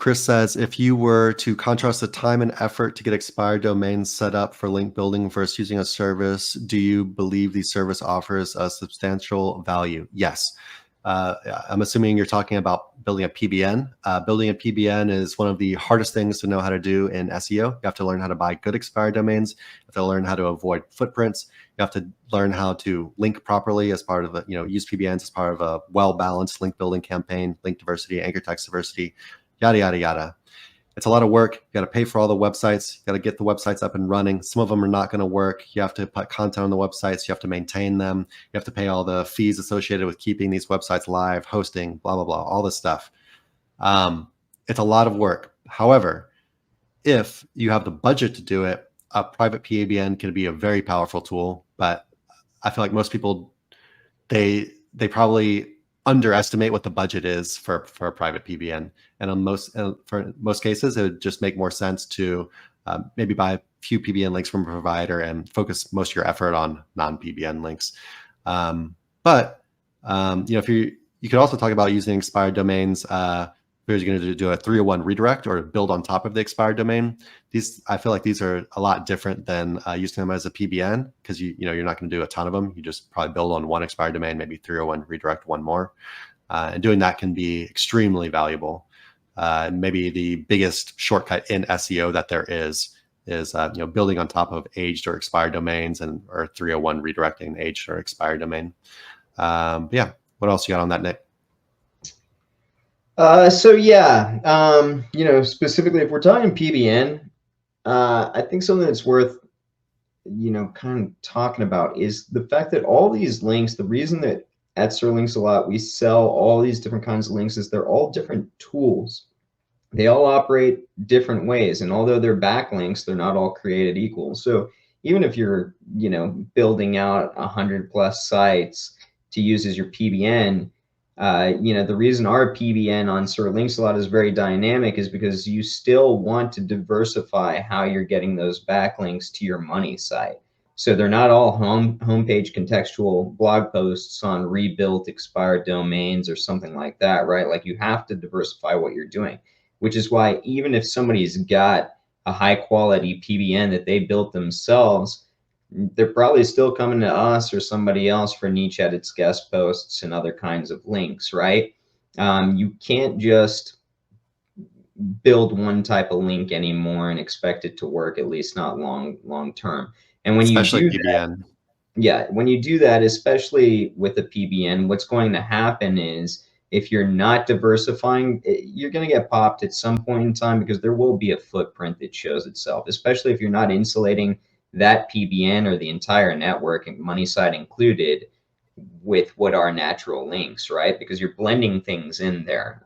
Chris says, if you were to contrast the time and effort to get expired domains set up for link building versus using a service, do you believe the service offers a substantial value? Yes. I'm assuming you're talking about building a PBN. Building a PBN is one of the hardest things to know how to do in SEO. You have to learn how to buy good expired domains. You have to learn how to avoid footprints. You have to learn how to link properly as part of the, use PBNs as part of a well-balanced link building campaign, link diversity, anchor text diversity, yada, yada, yada. It's a lot of work. You got to pay for all the websites. You got to get the websites up and running. Some of them are not going to work. You have to put content on the websites. You have to maintain them. You have to pay all the fees associated with keeping these websites live, hosting, blah, blah, blah, all this stuff. It's a lot of work. However, if you have the budget to do it, a private PBN can be a very powerful tool. But I feel like most people, they probably underestimate what the budget is for a private PBN. And for most cases, it would just make more sense to maybe buy a few PBN links from a provider and focus most of your effort on non-PBN links. If you could also talk about using expired domains. If you're going to do a 301 redirect or build on top of the expired domain, I feel like these are a lot different than using them as a PBN, because you're not going to do a ton of them. You just probably build on one expired domain, maybe 301 redirect one more, and doing that can be extremely valuable. Maybe the biggest shortcut in SEO that there is building on top of aged or expired domains or 301 redirecting an aged or expired domain. Yeah, what else you got on that, Nick? Specifically if we're talking PBN, I think something that's worth, kind of talking about is the fact that all these links, the reason that at Sir Links a Lot, we sell all these different kinds of links is they're all different tools. They all operate different ways. And although they're backlinks, they're not all created equal. So even if you're, building out 100+ sites to use as your PBN, the reason our PBN on Sir Links a Lot is very dynamic is because you still want to diversify how you're getting those backlinks to your money site. So they're not all homepage contextual blog posts on rebuilt expired domains or something like that, right? Like you have to diversify what you're doing, which is why even if somebody's got a high quality PBN that they built themselves, they're probably still coming to us or somebody else for niche edits, guest posts, and other kinds of links, right? You can't just build one type of link anymore and expect it to work, at least not long term. And when especially you do PBN. when you do that, especially with a PBN, what's going to happen is if you're not diversifying, you're going to get popped at some point in time, because there will be a footprint that shows itself, especially if you're not insulating that PBN or the entire network, and money site included, with what are natural links, right? Because you're blending things in there.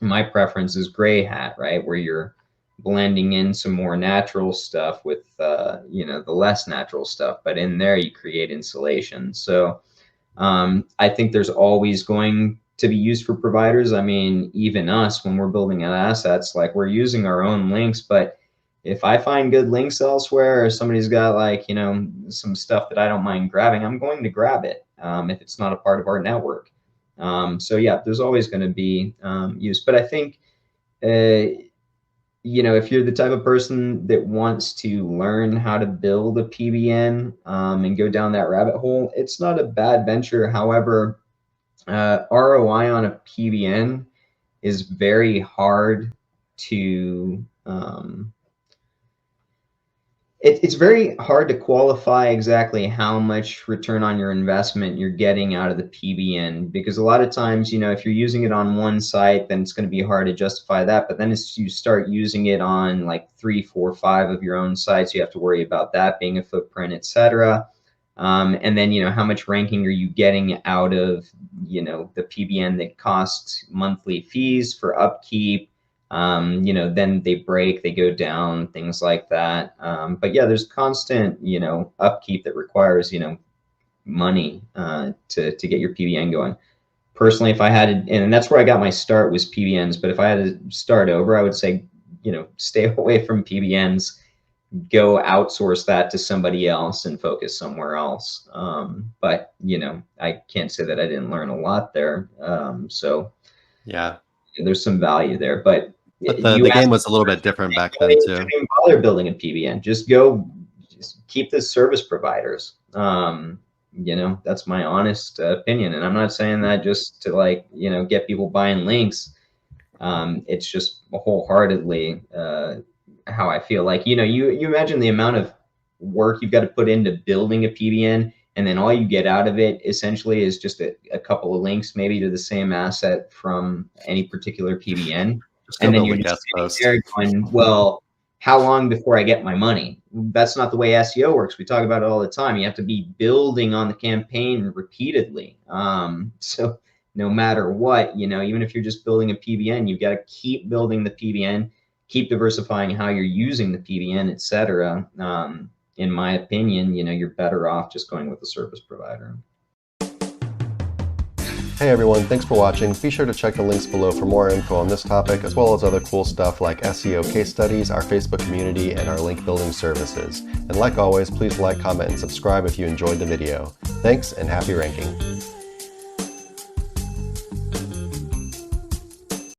My preference is gray hat, right? Where you're blending in some more natural stuff with, the less natural stuff, but in there you create insulation. So I think there's always going to be used for providers. I mean, even us, when we're building out assets, like we're using our own links, but if I find good links elsewhere, or somebody's got some stuff that I don't mind grabbing, I'm going to grab it if it's not a part of our network. So yeah, there's always going to be use. But I think, if you're the type of person that wants to learn how to build a PBN and go down that rabbit hole, it's not a bad venture. However, ROI on a PBN is very hard to it's very hard to qualify exactly how much return on your investment you're getting out of the PBN, because a lot of times, if you're using it on one site, then it's going to be hard to justify that. But then as you start using it on like 3, 4, 5 of your own sites, you have to worry about that being a footprint, etc. And then, how much ranking are you getting out of, the PBN that costs monthly fees for upkeep? Then they break, they go down, things like that. But yeah, there's constant, upkeep that requires, money to get your PBN going. Personally, if I had to, and that's where I got my start, was PBNs. But if I had to start over, I would say, stay away from PBNs, go outsource that to somebody else and focus somewhere else. But, I can't say that I didn't learn a lot there. So yeah, there's some value there. But But You the asked game me was a little bit different back don't then even, too. don't even bother building a PBN. Just keep the service providers. That's my honest opinion. And I'm not saying that just to like, get people buying links. It's just wholeheartedly how I feel. Like, you imagine the amount of work you've got to put into building a PBN, and then all you get out of it essentially is just a couple of links maybe to the same asset from any particular PBN. Just go And then build you're a just guest sitting post. there going, well, how long before I get my money? That's not the way SEO works. We talk about it all the time. You have to be building on the campaign repeatedly. So no matter what, even if you're just building a PBN, you've got to keep building the PBN, keep diversifying how you're using the PBN, etc. In my opinion, you're better off just going with the service provider. Hey everyone, thanks for watching. Be sure to check the links below for more info on this topic, as well as other cool stuff like SEO case studies, our Facebook community, and our link building services. And like always, please like, comment, and subscribe if you enjoyed the video. Thanks, and happy ranking.